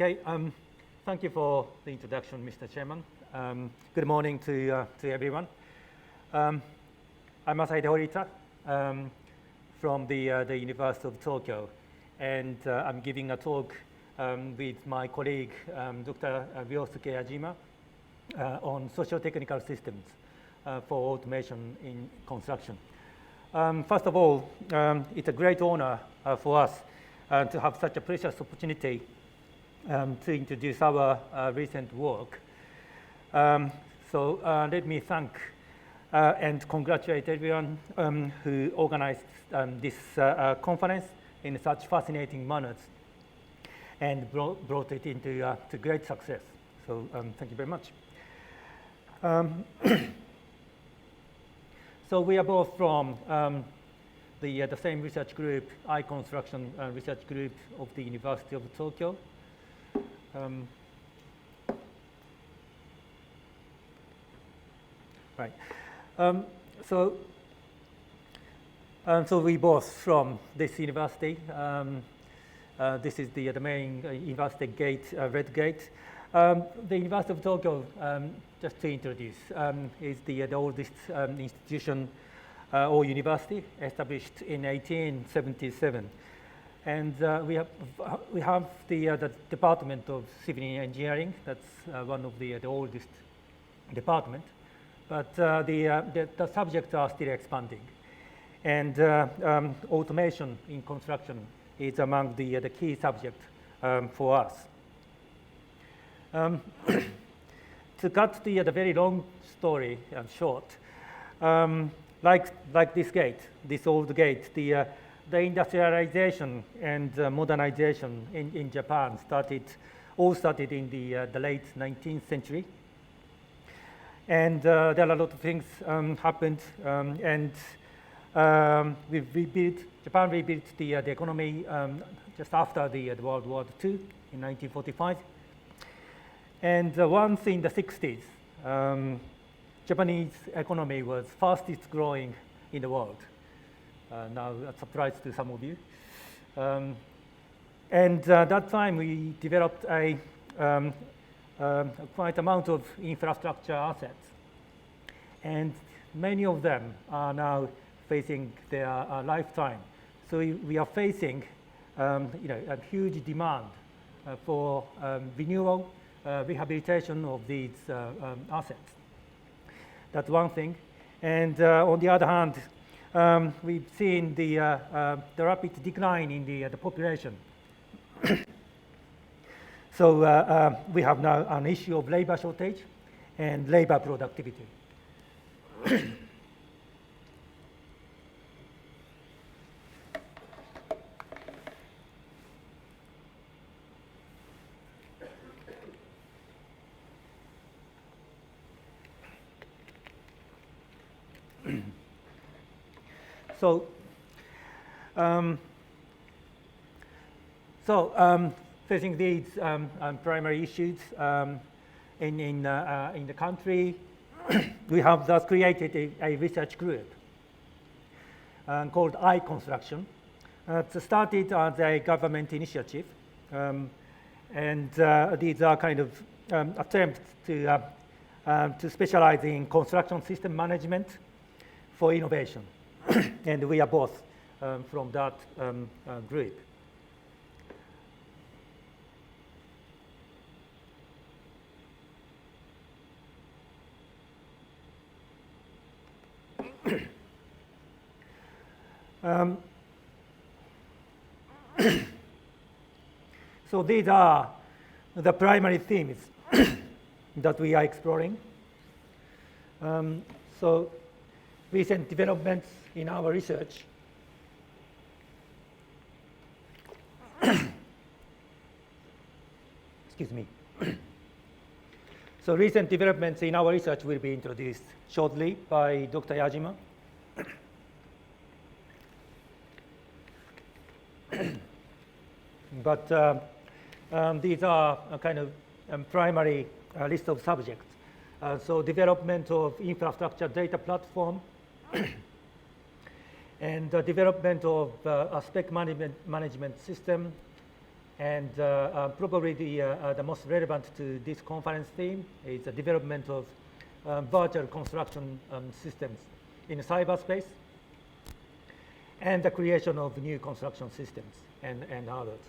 Okay, thank you for the introduction, Mr. Chairman. Good morning to everyone. I'm Masahide Horita from the University of Tokyo, and I'm giving a talk with my colleague, Dr. Ryosuke Yajima, on socio-technical systems for automation in construction. First of all, it's a great honor for us to have such a precious opportunity to introduce our recent work. So let me thank and congratulate everyone who organized this conference in such fascinating manners and brought it into to great success. So thank you very much. So we are both from the same research group, I-Construction research group of the University of Tokyo. Right. So we both from this university. This is the main university gate, red gate. The University of Tokyo, just to introduce, is the oldest institution or university established in 1877. And we have the Department of Civil Engineering. That's one of the oldest department, but the subjects are still expanding. And automation in construction is among the key subjects for us. To cut the very long story short, like this gate, this old gate, the industrialization and modernization in Japan all started in the late 19th century. And there are a lot of things happened, and Japan rebuilt the economy just after the World War II in 1945. And once in the 60s, Japanese economy was fastest growing in the world. Now, a surprise to some of you. And that time, we developed a quite amount of infrastructure assets. And many of them are now facing their lifetime. So we are facing a huge demand for renewal, rehabilitation of these assets. That's one thing. And on the other hand, we've seen the rapid decline in the population. So we have now an issue of labor shortage and labor productivity. So, facing these primary issues in the country, we have thus created a research group called I-Construction. It started as a government initiative, and these are kind of attempts to specialize in construction system management for innovation. And we are both from that group. So these are the primary themes that we are exploring. So recent developments in our research. Excuse me. So recent developments in our research will be introduced shortly by Dr. Yajima. But these are a kind of primary list of subjects. So development of infrastructure data platform and the development of a spec management system And probably the most relevant to this conference theme is the development of virtual construction systems in cyberspace and the creation of new construction systems and others.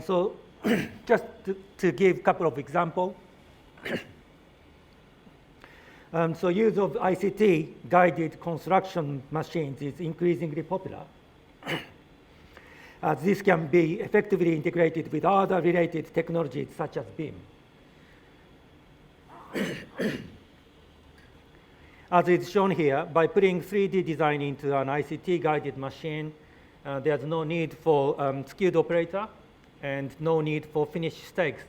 So just to give a couple of examples. So use of ICT-guided construction machines is increasingly popular. As this can be effectively integrated with other related technologies such as BIM. As is shown here, by putting 3D design into an ICT-guided machine, there's no need for skilled operator and no need for finished stakes,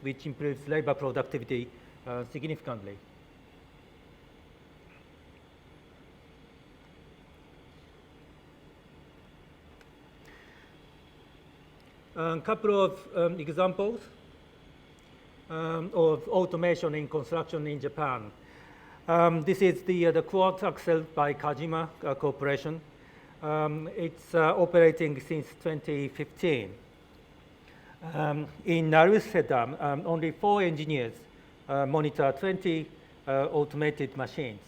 which improves labor productivity significantly. A couple of examples of automation in construction in Japan. This is the quad axle by Yajima Corporation. It's operating since 2015. In Narusedam, only 4 engineers monitor 20 automated machines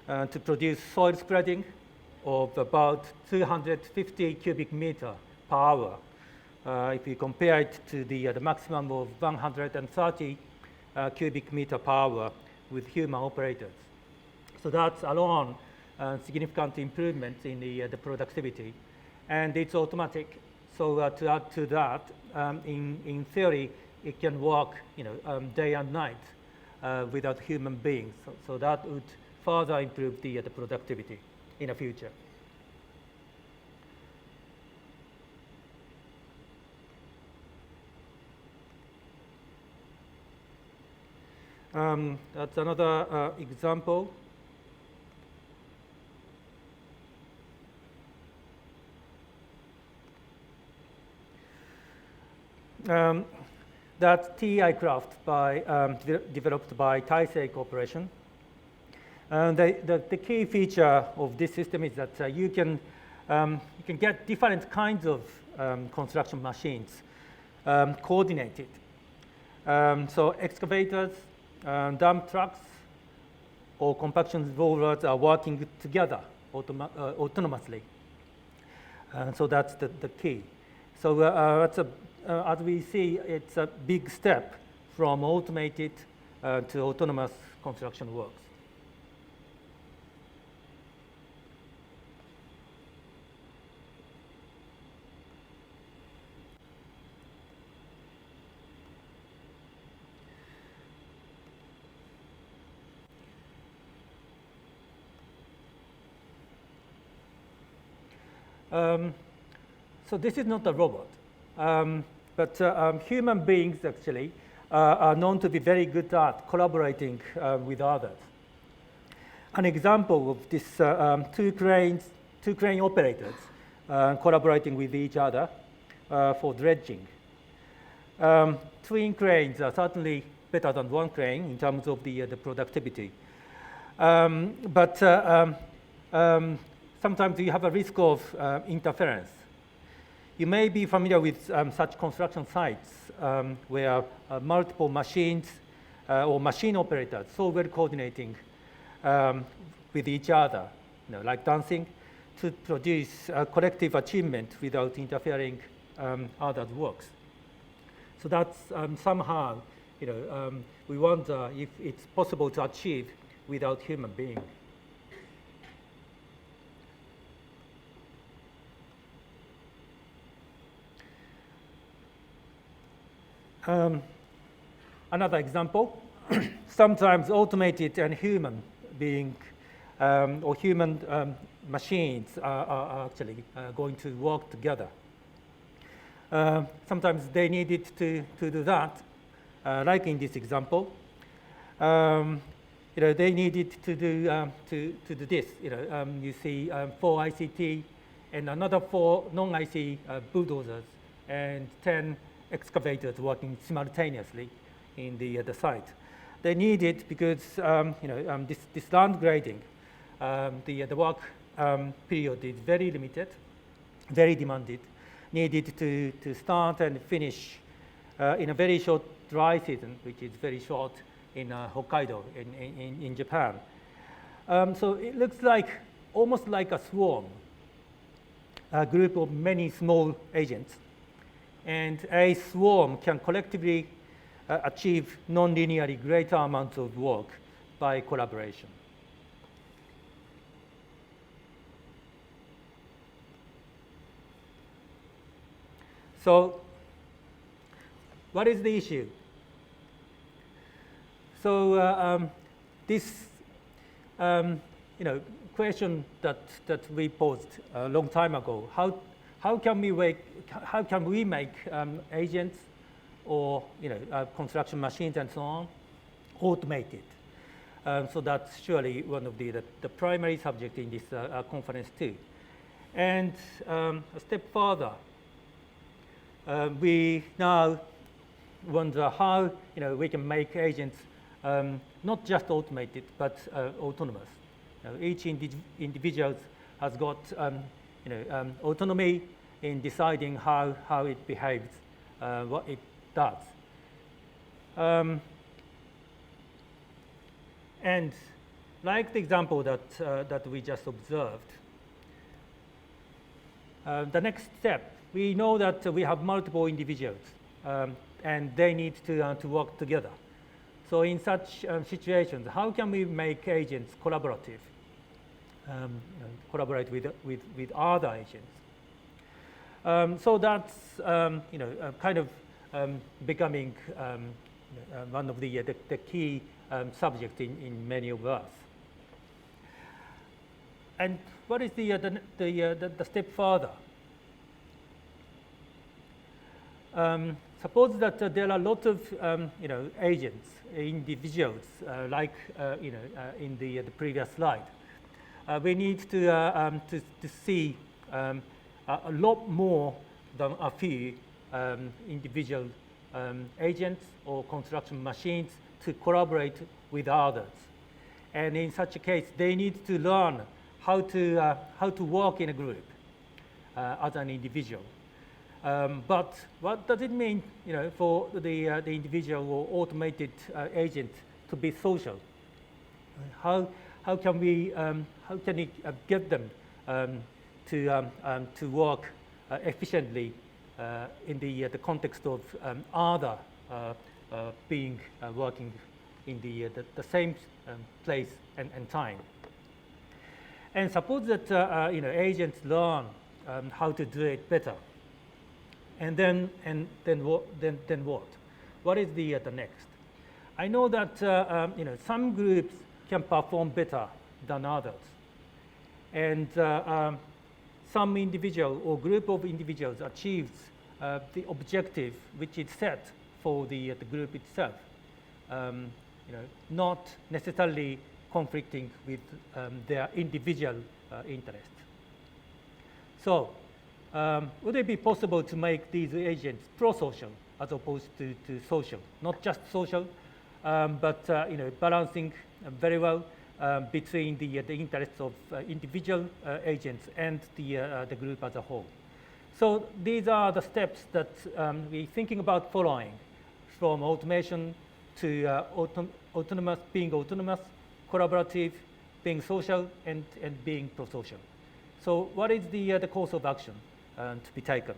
to produce soil spreading of about 250 cubic meter per hour. If you compare it to the maximum of 130 cubic meter per hour with human operators. So that's alone significant improvement in the productivity. And it's automatic. So to add to that, in theory, it can work day and night without human beings. So that would further improve the productivity in the future. That's another example. That's TI craft developed by Taisei Corporation. The key feature of this system is that you can get different kinds of construction machines coordinated. So excavators, dump trucks, or compaction rollers are working together autonomously. So that's the key. So that's as we see, it's a big step from automated to autonomous construction works. So this is not a robot, but human beings actually are known to be very good at collaborating with others. An example of this: two crane operators collaborating with each other for dredging. Twin cranes are certainly better than one crane in terms of the productivity, but sometimes you have a risk of interference. You may be familiar with such construction sites where multiple machines or machine operators so well coordinating with each other, like dancing, to produce a collective achievement without interfering others' works. So that's somehow, we wonder if it's possible to achieve without human beings. Another example, sometimes automated and human being or human machines are actually going to work together. Sometimes they needed to do that, like in this example. They needed to do this. You see 4 ICT and another 4 non-IC bulldozers and 10 excavators working simultaneously in the site. They need it because this land grading, the work period is very limited, very demanded, needed to start and finish in a very short dry season, which is very short in Hokkaido in Japan. So it looks like almost like a swarm, a group of many small agents. And a swarm can collectively achieve non-linearly greater amounts of work by collaboration. So what is the issue? So this question that we posed a long time ago, how can we make agents or construction machines and so on automated? So that's surely one of the primary subject in this conference too. And a step further, we now wonder how we can make agents not just automated but autonomous. Each individual has got autonomy in deciding how it behaves, what it does. And like the example that we just observed, the next step, we know that we have multiple individuals and they need to work together. So in such situations, how can we make agents collaborative, collaborate with other agents? So that's kind of becoming one of the key subjects in many of us. And what is the step further? Suppose that there are lots of agents, individuals, like in the previous slide. We need to see a lot more than a few individual agents or construction machines to collaborate with others. And in such a case, they need to learn how to work in a group as an individual. But what does it mean, for the individual or automated agent to be social? How can we get them to work efficiently in the context of other being working in the same place and time? And suppose that agents learn how to do it better. And then what? What is the next? I know that some groups can perform better than others, and some individual or group of individuals achieves the objective which is set for the group itself, not necessarily conflicting with their individual interests. So. Would it be possible to make these agents pro-social as opposed to social? Not just social, but balancing very well between the interests of individual agents and the group as a whole. So these are the steps that we're thinking about following, from automation to being autonomous, collaborative, being social, and being pro-social. So what is the course of action to be taken?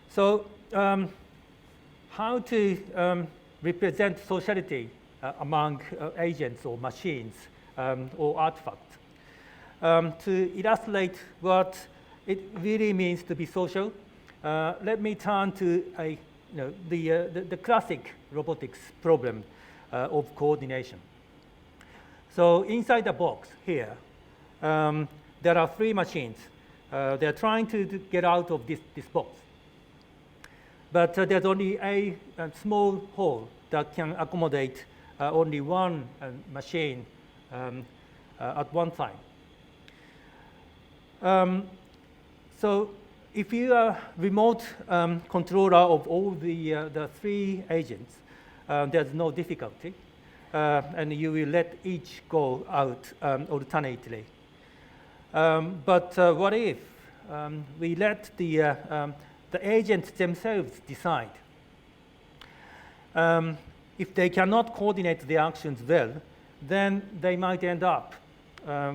So how to represent sociality among agents or machines or artifacts? To illustrate what it really means to be social, let me turn to the classic robotics problem of coordination. So inside the box here, there are three machines. They're trying to get out of this box. But there's only a small hole that can accommodate only one machine at one time. So if you are remote controller of all the three agents, there's no difficulty. and you will let each go out alternately. But what if we let the agents themselves decide? If they cannot coordinate the actions well, then they might end up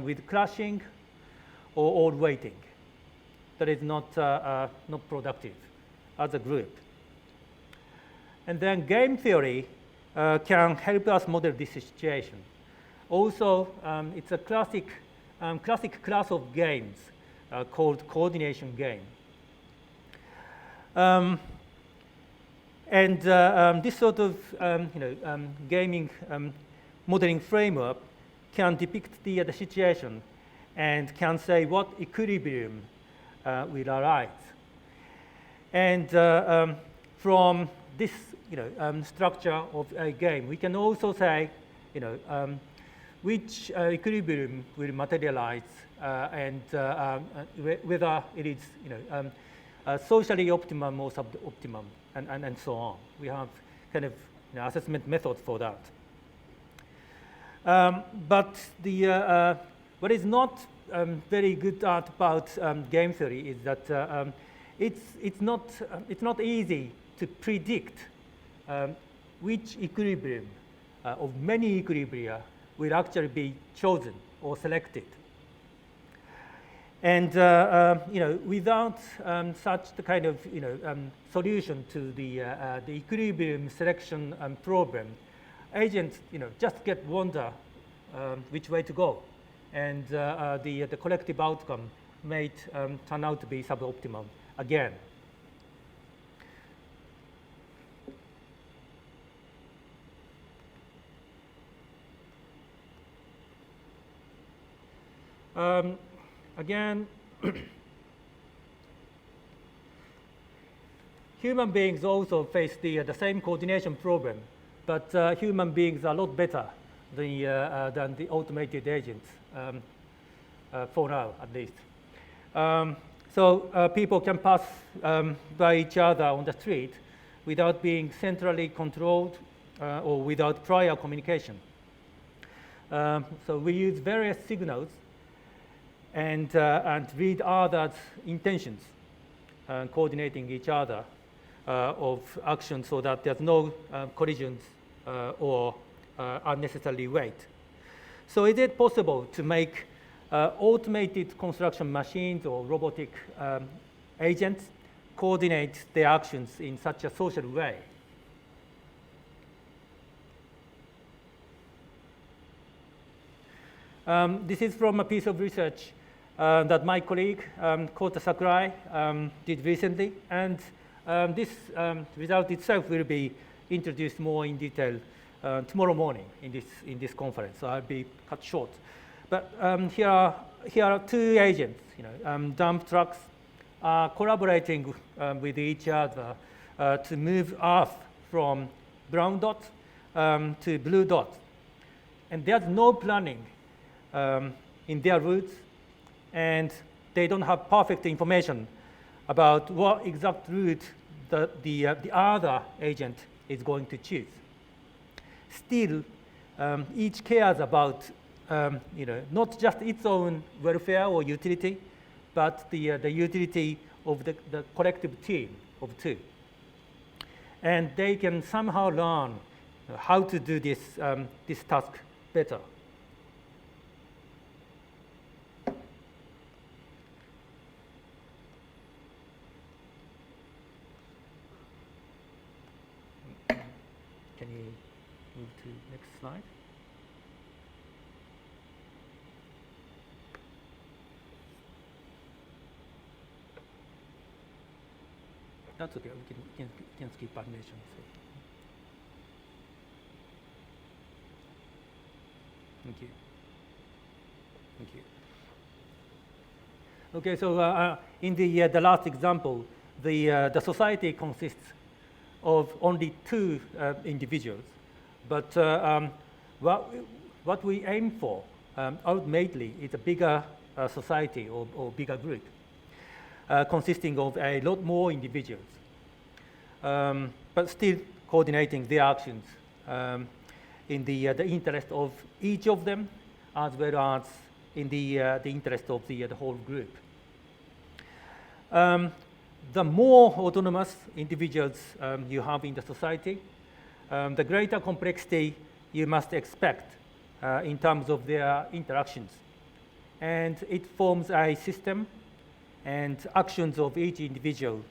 with clashing or all waiting. That is not productive as a group. And then game theory can help us model this situation. Also, it's a classic class of games called coordination game. This sort of gaming modeling framework can depict the situation and can say what equilibrium will arise. And from this structure of a game, we can also say which equilibrium will materialize and whether it is socially optimum or suboptimum, and so on. We have kind of assessment methods for that. But what is not very good about game theory is that it's not easy to predict which equilibrium of many equilibria will actually be chosen or selected. And without such the kind of solution to the equilibrium selection problem, agents just get wonder which way to go, and the collective outcome may turn out to be suboptimal again. Again, human beings also face the same coordination problem, but human beings are a lot better than the automated agents, for now at least. So people can pass by each other on the street without being centrally controlled or without prior communication. So we use various signals and read others' intentions, coordinating each other of actions so that there's no collisions or unnecessary wait. So is it possible to make automated construction machines or robotic agents coordinate their actions in such a social way? This is from a piece of research that my colleague, Kota Sakurai, did recently. And this result itself will be introduced more in detail tomorrow morning in this conference. So I'll be cut short. But here are two agents. Dump trucks are collaborating with each other to move Earth from brown dot to blue dot. And there's no planning in their routes, and they don't have perfect information about what exact route the other agent is going to choose. Still, each cares about not just its own welfare or utility, but the utility of the collective team of two. And they can somehow learn how to do this task better. Can you move to next slide? That's okay. We can skip animation. So. Thank you. Thank you. Okay, so in the last example, the society consists of only two individuals, but what we aim for ultimately is a bigger society or bigger group, consisting of a lot more individuals, but still coordinating their actions. in the interest of each of them, as well as in the interest of the whole group. The more autonomous individuals you have in the society, the greater complexity you must expect in terms of their interactions. And it forms a system, and actions of each individual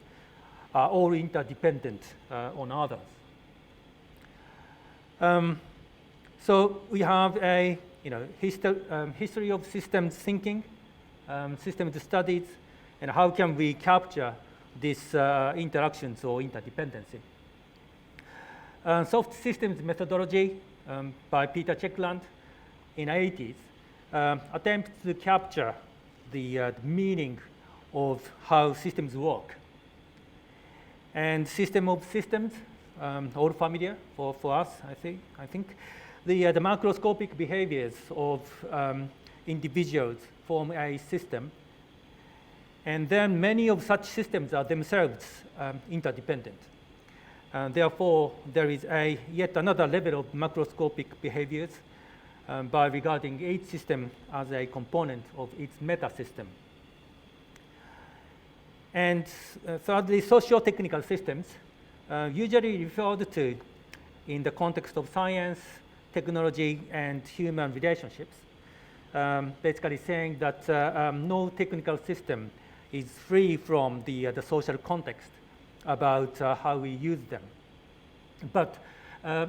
are all interdependent on others. So we have a history of systems thinking, systems studies, and how can we capture these interactions or interdependency. Soft systems methodology by Peter Checkland in the 80s attempts to capture the meaning of how systems work. And system of systems, all familiar for us, I think. The macroscopic behaviors of individuals form a system, and then many of such systems are themselves interdependent. Therefore, there is yet another level of macroscopic behaviors by regarding each system as a component of its meta-system. And thirdly, socio-technical systems, usually referred to in the context of science, technology, and human relationships, basically saying that no technical system is free from the social context about how we use them. But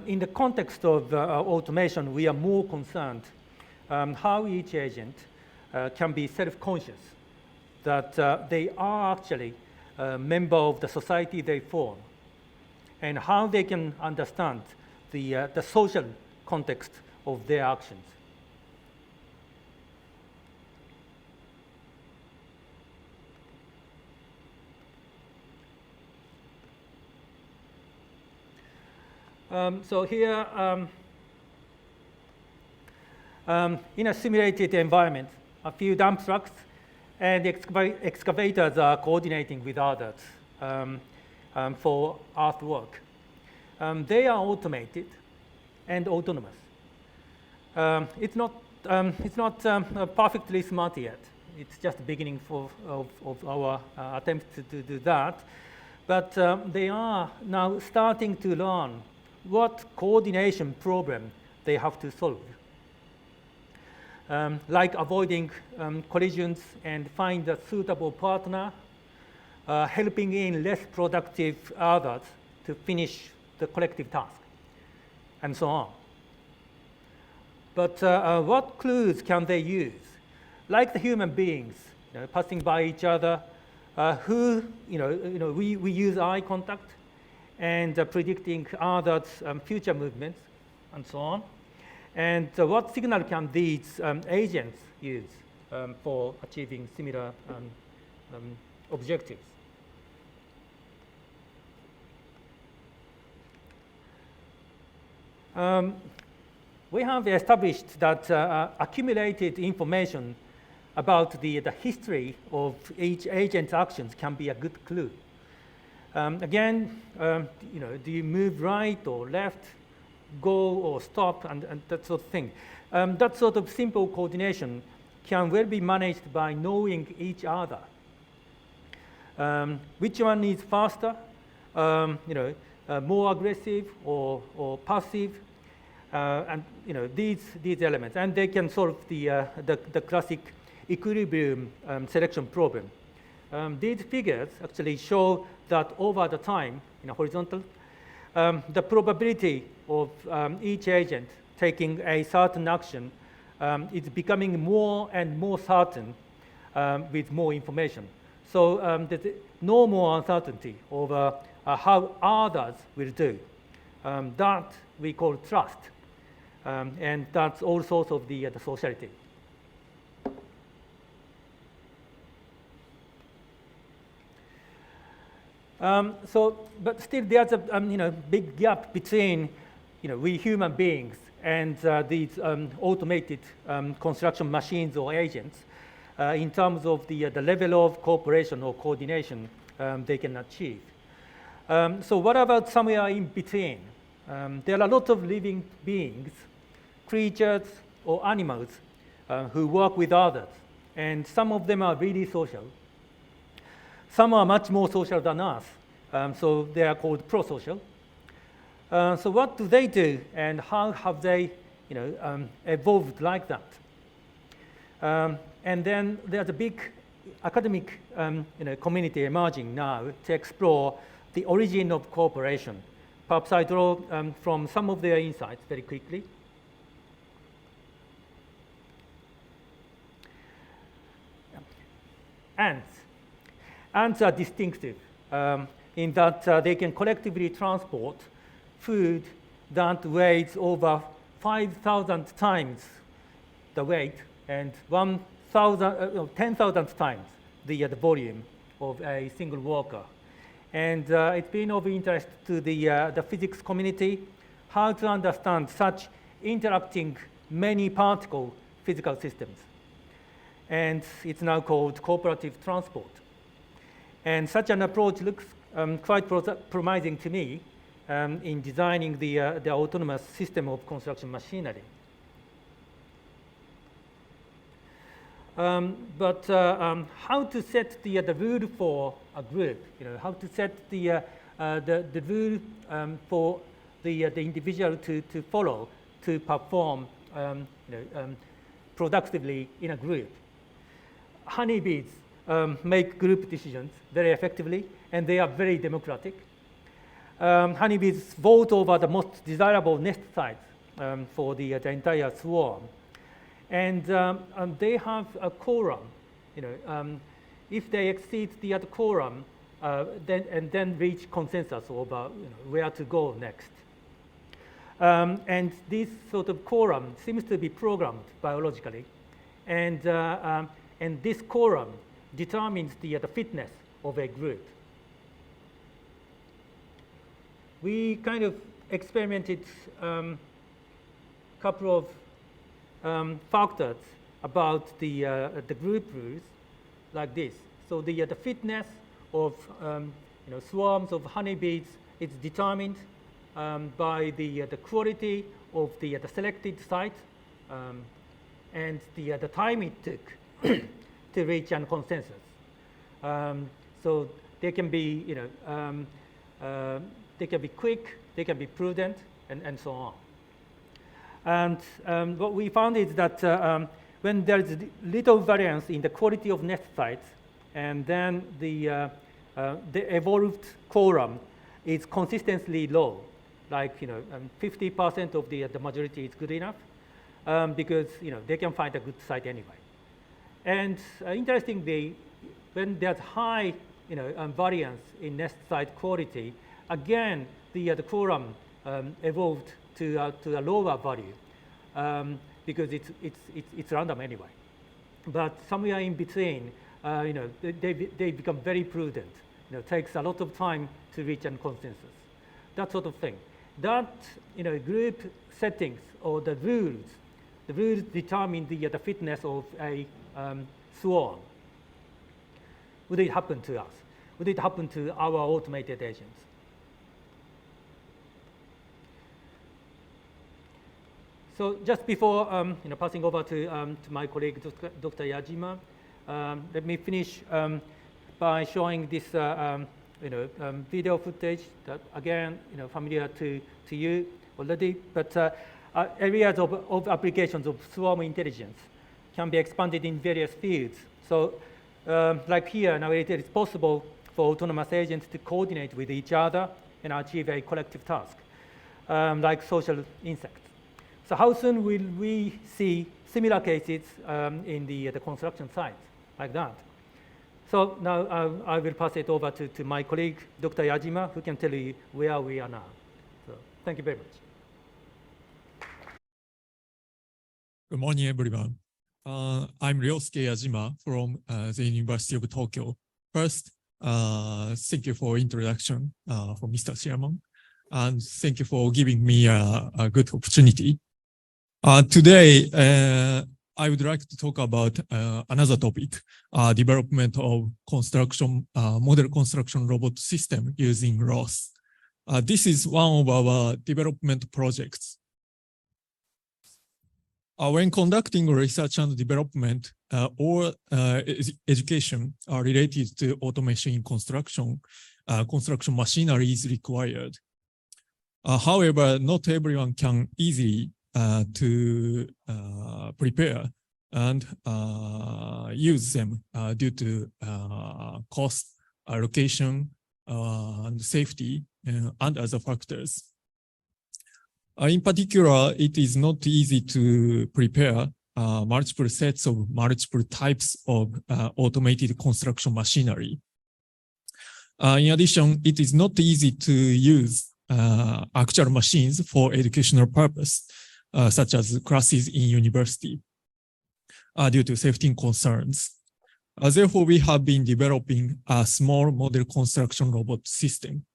in the context of automation, we are more concerned how each agent can be self-conscious, that they are actually a member of the society they form, and how they can understand the social context of their actions. So here, in a simulated environment, a few dump trucks and excavators are coordinating with others for earthwork. They are automated and autonomous. It's not perfectly smart yet. It's just the beginning of our attempt to do that. But they are now starting to learn what coordination problem they have to solve. Like avoiding collisions and find a suitable partner, helping in less productive others to finish the collective task, and so on. But what clues can they use? Like the human beings, passing by each other, we use eye contact and predicting others' future movements, and so on. And what signal can these agents use for achieving similar objectives? We have established that accumulated information about the history of each agent's actions can be a good clue. Again, do you move right or left, go or stop, and that sort of thing. That sort of simple coordination can well be managed by knowing each other. Which one is faster, more aggressive or passive, and these elements, and they can solve the classic equilibrium selection problem. These figures actually show that over the time, in a horizontal, the probability of each agent taking a certain action is becoming more and more certain with more information. So there's no more uncertainty over how others will do. That we call trust, and that's all sorts of the sociality. But still, there's a big gap between we human beings and these automated construction machines or agents in terms of the level of cooperation or coordination they can achieve. So what about somewhere in between? there are a lot of living beings, creatures or animals who work with others. And some of them are really social. Some are much more social than us. So they are called pro-social. So what do they do, and how have they evolved like that? And then there's a big academic community emerging now to explore the origin of cooperation. Perhaps I draw from some of their insights very quickly. Ants are distinctive in that they can collectively transport food that weighs over 5,000 times the weight and 10,000 times the volume of a single worker. And it's been of interest to the physics community how to understand such interacting many particle physical systems. And it's now called cooperative transport. And such an approach looks quite promising to me in designing the autonomous system of construction machinery. But how to set the rule for a group? How to set the rule for the individual to follow to perform productively in a group. Honeybees make group decisions very effectively, and they are very democratic. Honeybees vote over the most desirable nest sites for the entire swarm. And they have a quorum. If they exceed the quorum, then reach consensus over where to go next. And this sort of quorum seems to be programmed biologically, and this quorum determines the fitness of a group. We kind of experimented a couple of factors about the group rules like this. So the fitness of swarms of honeybees is determined by the quality of the selected site and the time it took to reach a consensus. So they can be they can be quick, they can be prudent, and so on. And what we found is that when there is little variance in the quality of nest sites, and then the evolved quorum is consistently low, like 50% of the majority is good enough, because they can find a good site anyway. And interestingly, when there's high variance in nest site quality, again the quorum evolved to a lower value because it's random anyway. But somewhere in between, they become very prudent. It takes a lot of time to reach a consensus. That sort of thing. That group settings or the rules determine the fitness of a swarm. Would it happen to us? Would it happen to our automated agents? So just before passing over to my colleague, Dr. Yajima, let me finish by showing this video footage that, again, familiar to you already, but areas of applications of swarm intelligence can be expanded in various fields. So like here, now it is possible for autonomous agents to coordinate with each other and achieve a collective task, like social insects. So how soon will we see similar cases in the construction sites like that? So now I will pass it over to my colleague, Dr. Yajima, who can tell you where we are now. So thank you very much. Good morning, everyone. I'm Ryosuke Yajima from the University of Tokyo. First, thank you for introduction for Mr. Chairman, and thank you for giving me a good opportunity. Today, I would like to talk about another topic, development of construction, model construction robot system using ROS. This is one of our development projects. When conducting research and development or education related to automation in construction, construction machinery is required. However, not everyone can easily to prepare and use them due to cost, location, and safety, and other factors. In particular, it is not easy to prepare multiple sets of multiple types of automated construction machinery. In addition, it is not easy to use actual machines for educational purpose, such as classes in university, due to safety concerns. Therefore, we have been developing a small model construction robot system.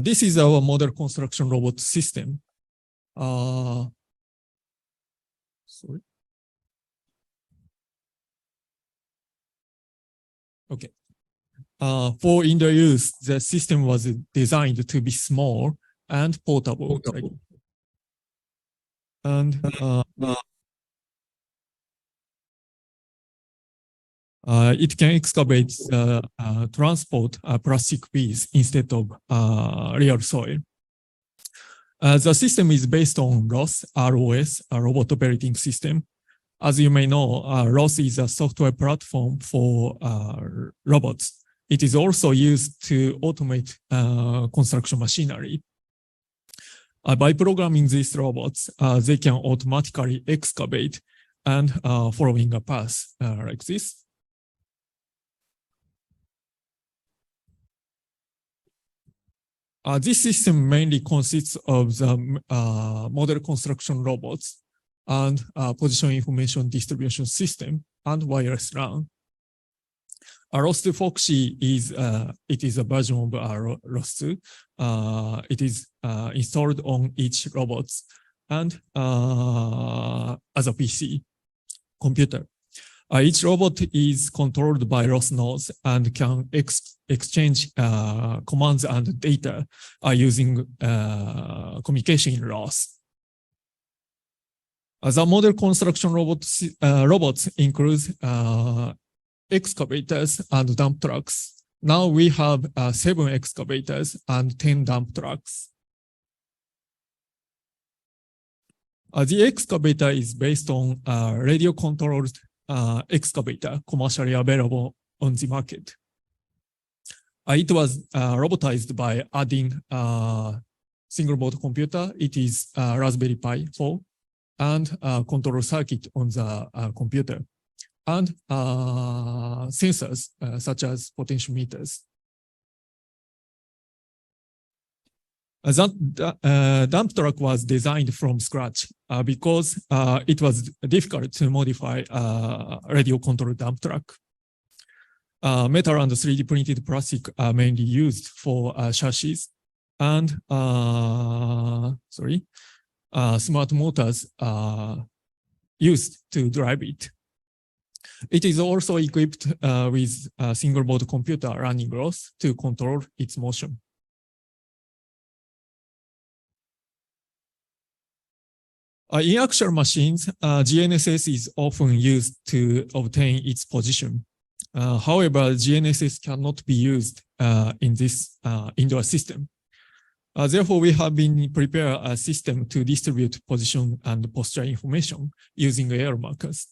This is our model construction robot system. Sorry. Okay. For indoor use, the system was designed to be small and portable. And it can excavate, transport plastic waste instead of real soil. The system is based on ROS, a robot operating system. As you may know, ROS is a software platform for robots. It is also used to automate construction machinery. By programming these robots, they can automatically excavate and following a path like this. This system mainly consists of the model construction robots and position information distribution system and wireless LAN. ROS2 Foxy is a version of ROS2. It is installed on each robot and as a PC computer. Each robot is controlled by ROS nodes and can exchange commands and data using communication in ROS. The model construction robots include excavators and dump trucks. Now we have 7 excavators and 10 dump trucks. The excavator is based on radio-controlled excavator commercially available on the market. It was robotized by adding a single board computer. It is Raspberry Pi 4 and control circuit on the computer and sensors such as potentiometers. That dump truck was designed from scratch because it was difficult to modify a radio-controlled dump truck. Metal and 3D printed plastic are mainly used for chassis, and smart motors are used to drive it. It is also equipped with a single board computer running ROS to control its motion. In actual machines, GNSS is often used to obtain its position. However, GNSS cannot be used in this indoor system. Therefore, we have been prepared a system to distribute position and posture information using air markers.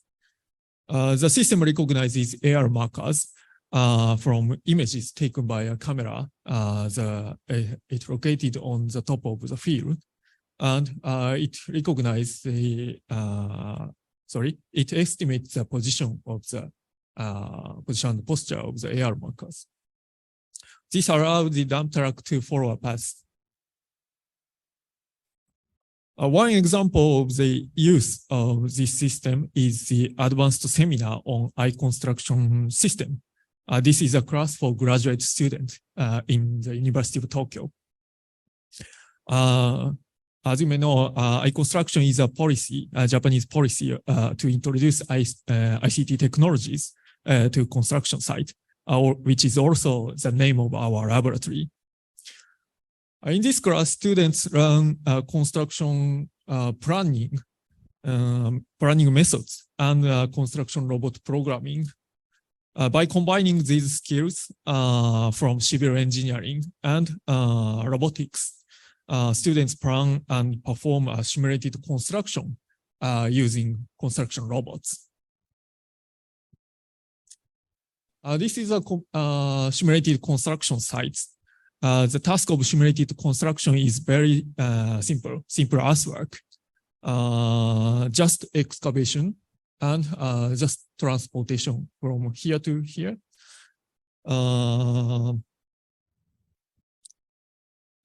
The system recognizes air markers from images taken by a camera. It's located on the top of the field. And it recognizes it estimates the position of the position and posture of the air markers. This allows the dump truck to follow a path. One example of the use of this system is the advanced seminar on eye construction system. This is a class for graduate students in the University of Tokyo. as you may know, I-construction is a policy, a Japanese policy to introduce ICT technologies to construction site, which is also the name of our laboratory. In this class, students learn construction planning methods and construction robot programming. By combining these skills from civil engineering and robotics, students plan and perform a simulated construction using construction robots. This is a simulated construction site. The task of simulated construction is very simple earthwork, just excavation and just transportation from here to here.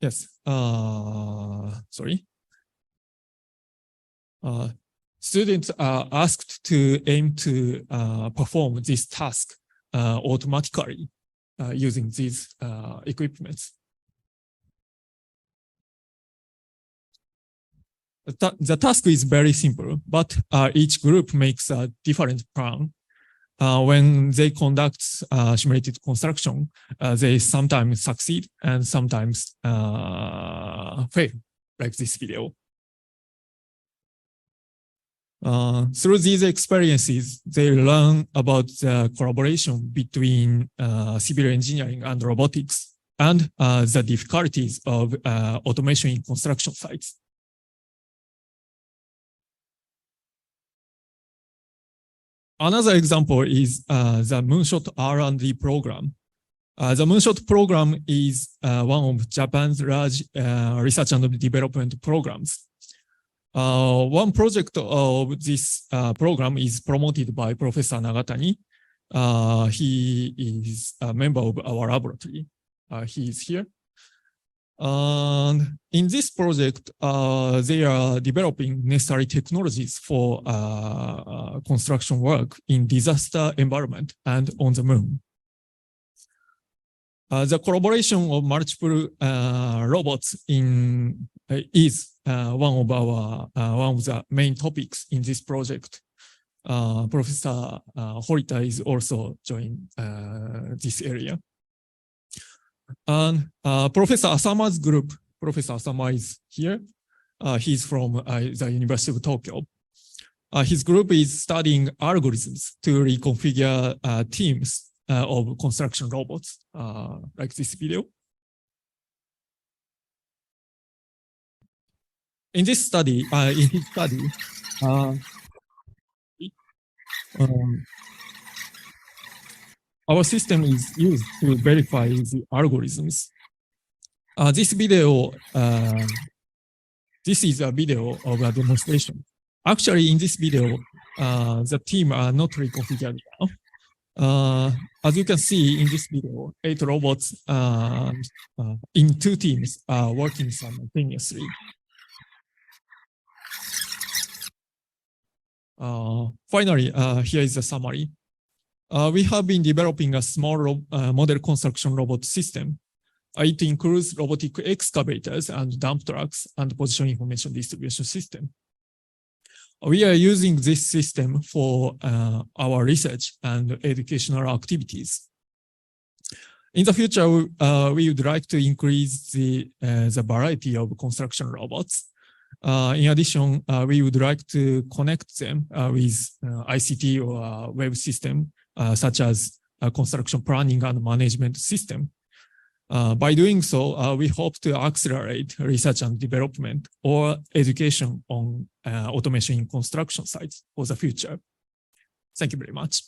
Yes, sorry. Students are asked to aim to perform this task automatically using these equipments. The task is very simple, but each group makes a different plan. When they conduct simulated construction, they sometimes succeed and sometimes fail, like this video. Through these experiences, they learn about the collaboration between civil engineering and robotics and the difficulties of automation in construction sites. Another example is the Moonshot R&D program. The Moonshot program is one of Japan's large research and development programs. One project of this program is promoted by Professor Nagatani. He is a member of our laboratory. He is here. And in this project, they are developing necessary technologies for construction work in disaster environment and on the moon. The collaboration of multiple robots is one of the main topics in this project. Professor Horita is also joining this area. And Professor Asama's group, Professor Asama is here. He's from the University of Tokyo. His group is studying algorithms to reconfigure teams of construction robots, like this video. In his study, our system is used to verify the algorithms. This is a video of a demonstration. Actually, in this video, the team are not reconfigured now. As you can see in this video, 8 robots in 2 teams are working simultaneously. Finally, here is a summary. We have been developing a small model construction robot system. It includes robotic excavators and dump trucks and position information distribution system. We are using this system for our research and educational activities. In the future, we would like to increase the variety of construction robots. In addition, we would like to connect them with ICT or web system, such as a construction planning and management system. By doing so, we hope to accelerate research and development or education on automation in construction sites for the future. Thank you very much.